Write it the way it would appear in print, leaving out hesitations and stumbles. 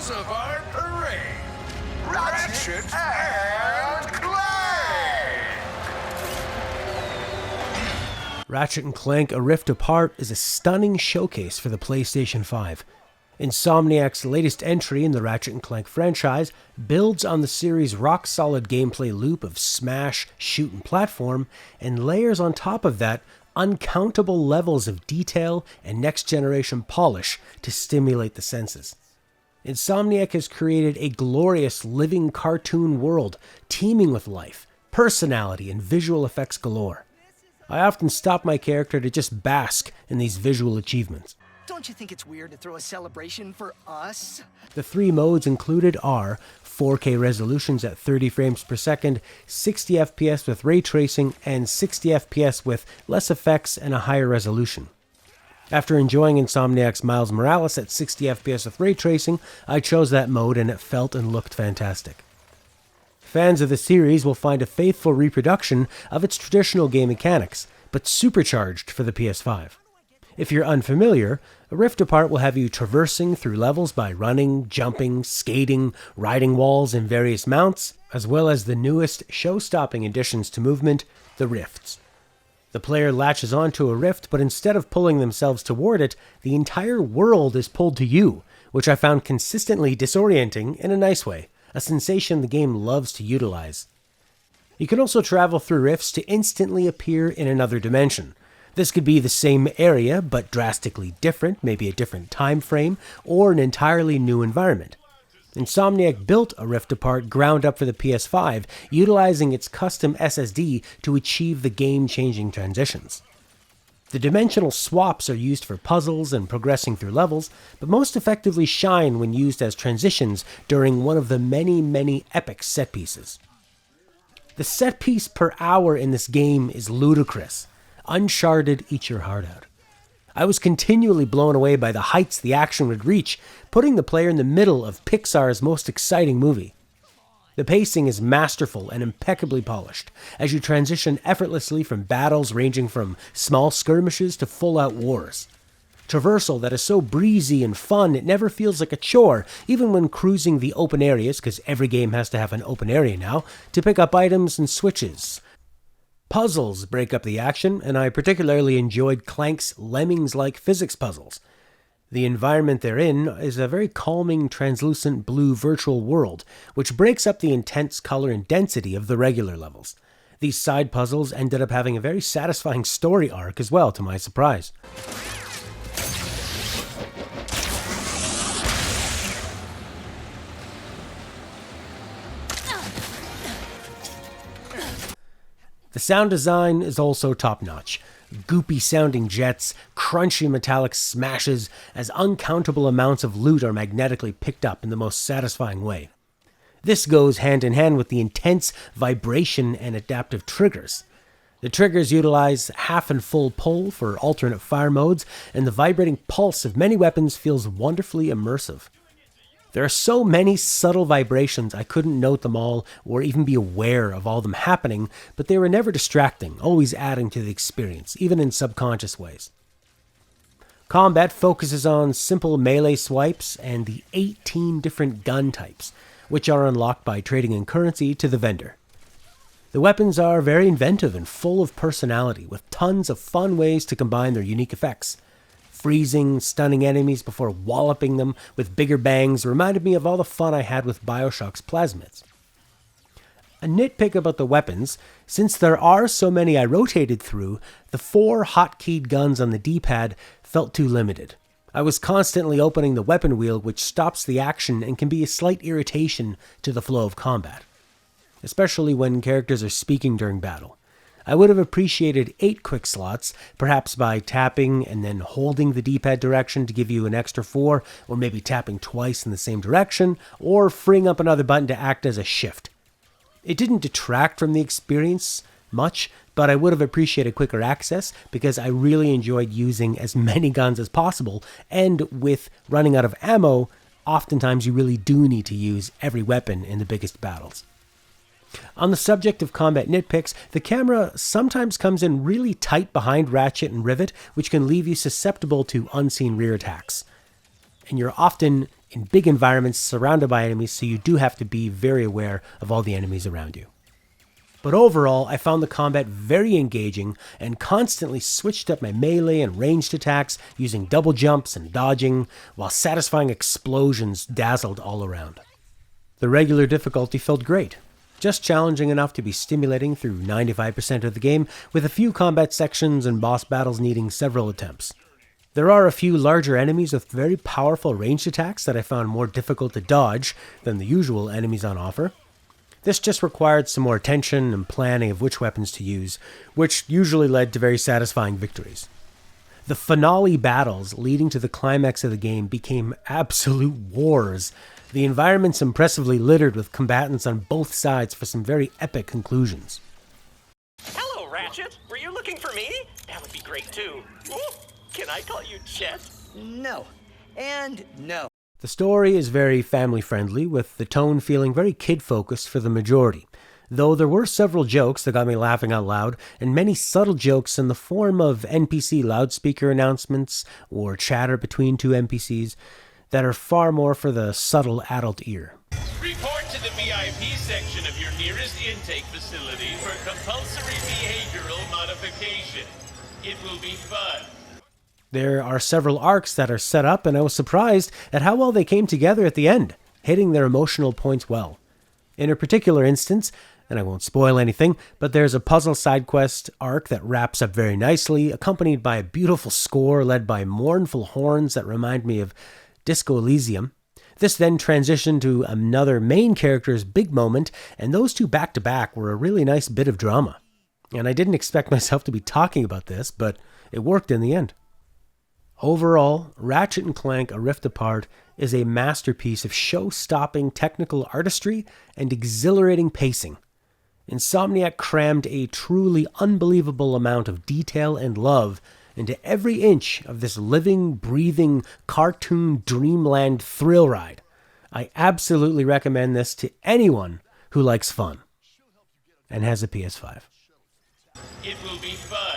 heroes of our parade, Ratchet and Clank! Ratchet and Clank: A Rift Apart is a stunning showcase for the PlayStation 5. Insomniac's latest entry in the Ratchet & Clank franchise builds on the series' rock-solid gameplay loop of smash, shoot, and platform, and layers on top of that uncountable levels of detail and next-generation polish to stimulate the senses. Insomniac has created a glorious living cartoon world teeming with life, personality, and visual effects galore. I often stop my character to just bask in these visual achievements. Don't you think it's weird to throw a celebration for us? The three modes included are 4K resolutions at 30 frames per second, 60 FPS with ray tracing, and 60 FPS with less effects and a higher resolution. After enjoying Insomniac's Miles Morales at 60 FPS with ray tracing, I chose that mode and it felt and looked fantastic. Fans of the series will find a faithful reproduction of its traditional game mechanics, but supercharged for the PS5. If you're unfamiliar, A Rift Apart will have you traversing through levels by running, jumping, skating, riding walls and various mounts, as well as the newest show-stopping additions to movement, the rifts. The player latches onto a rift, but instead of pulling themselves toward it, the entire world is pulled to you, which I found consistently disorienting in a nice way, a sensation the game loves to utilize. You can also travel through rifts to instantly appear in another dimension. This could be the same area, but drastically different, maybe a different time frame, or an entirely new environment. Insomniac built A Rift Apart ground up for the PS5, utilizing its custom SSD to achieve the game-changing transitions. The dimensional swaps are used for puzzles and progressing through levels, but most effectively shine when used as transitions during one of the many epic set pieces. The set piece per hour in this game is ludicrous. Uncharted, eat your heart out. I was continually blown away by the heights the action would reach, putting the player in the middle of Pixar's most exciting movie. The pacing is masterful and impeccably polished, as you transition effortlessly from battles ranging from small skirmishes to full-out wars. Traversal that is so breezy and fun it never feels like a chore, even when cruising the open areas, because every game has to have an open area now, to pick up items and switches. Puzzles break up the action, and I particularly enjoyed Clank's Lemmings-like physics puzzles. The environment they're in is a very calming, translucent blue virtual world, which breaks up the intense color and density of the regular levels. These side puzzles ended up having a very satisfying story arc as well, to my surprise. The sound design is also top-notch. Goopy-sounding jets, crunchy metallic smashes, as uncountable amounts of loot are magnetically picked up in the most satisfying way. This goes hand in hand with the intense vibration and adaptive triggers. The triggers utilize half and full pull for alternate fire modes, and the vibrating pulse of many weapons feels wonderfully immersive. There are so many subtle vibrations I couldn't note them all or even be aware of all of them happening, but they were never distracting, always adding to the experience, even in subconscious ways. Combat focuses on simple melee swipes and the 18 different gun types, which are unlocked by trading in currency to the vendor. The weapons are very inventive and full of personality, with tons of fun ways to combine their unique effects. Freezing, stunning enemies before walloping them with bigger bangs reminded me of all the fun I had with Bioshock's plasmids. A nitpick about the weapons, since there are so many I rotated through, the 4 hotkeyed guns on the D-pad felt too limited. I was constantly opening the weapon wheel, which stops the action and can be a slight irritation to the flow of combat, especially when characters are speaking during battle. I would have appreciated 8 quick slots, perhaps by tapping and then holding the D-pad direction to give you an extra 4, or maybe tapping twice in the same direction, or freeing up another button to act as a shift. It didn't detract from the experience much, but I would have appreciated quicker access because I really enjoyed using as many guns as possible, and with running out of ammo, oftentimes you really do need to use every weapon in the biggest battles. On the subject of combat nitpicks, the camera sometimes comes in really tight behind Ratchet and Rivet, which can leave you susceptible to unseen rear attacks. And you're often in big environments surrounded by enemies, so you do have to be very aware of all the enemies around you. But overall, I found the combat very engaging and constantly switched up my melee and ranged attacks using double jumps and dodging, while satisfying explosions dazzled all around. The regular difficulty felt great, just challenging enough to be stimulating through 95% of the game, with a few combat sections and boss battles needing several attempts. There are a few larger enemies with very powerful ranged attacks that I found more difficult to dodge than the usual enemies on offer. This just required some more attention and planning of which weapons to use, which usually led to very satisfying victories. The finale battles leading to the climax of the game became absolute wars, the environments impressively littered with combatants on both sides for some very epic conclusions. Hello, Ratchet. Were you looking for me? That would be great, too. Ooh, can I call you Chet? No. And no. The story is very family-friendly, with the tone feeling very kid-focused for the majority, though there were several jokes that got me laughing out loud, and many subtle jokes in the form of NPC loudspeaker announcements or chatter between two NPCs that are far more for the subtle adult ear. Report to the VIP section of your nearest intake facility for compulsory behavioral modification. It will be fun. There are several arcs that are set up, and I was surprised at how well they came together at the end, hitting their emotional points well. In a particular instance, and I won't spoil anything, but there's a puzzle side quest arc that wraps up very nicely, accompanied by a beautiful score led by mournful horns that remind me of Disco Elysium. This then transitioned to another main character's big moment, and those two back-to-back were a really nice bit of drama. And I didn't expect myself to be talking about this, but it worked in the end. Overall, Ratchet & Clank: A Rift Apart is a masterpiece of show-stopping technical artistry and exhilarating pacing. Insomniac crammed a truly unbelievable amount of detail and love into every inch of this living, breathing, cartoon dreamland thrill ride. I absolutely recommend this to anyone who likes fun and has a PS5. It will be fun.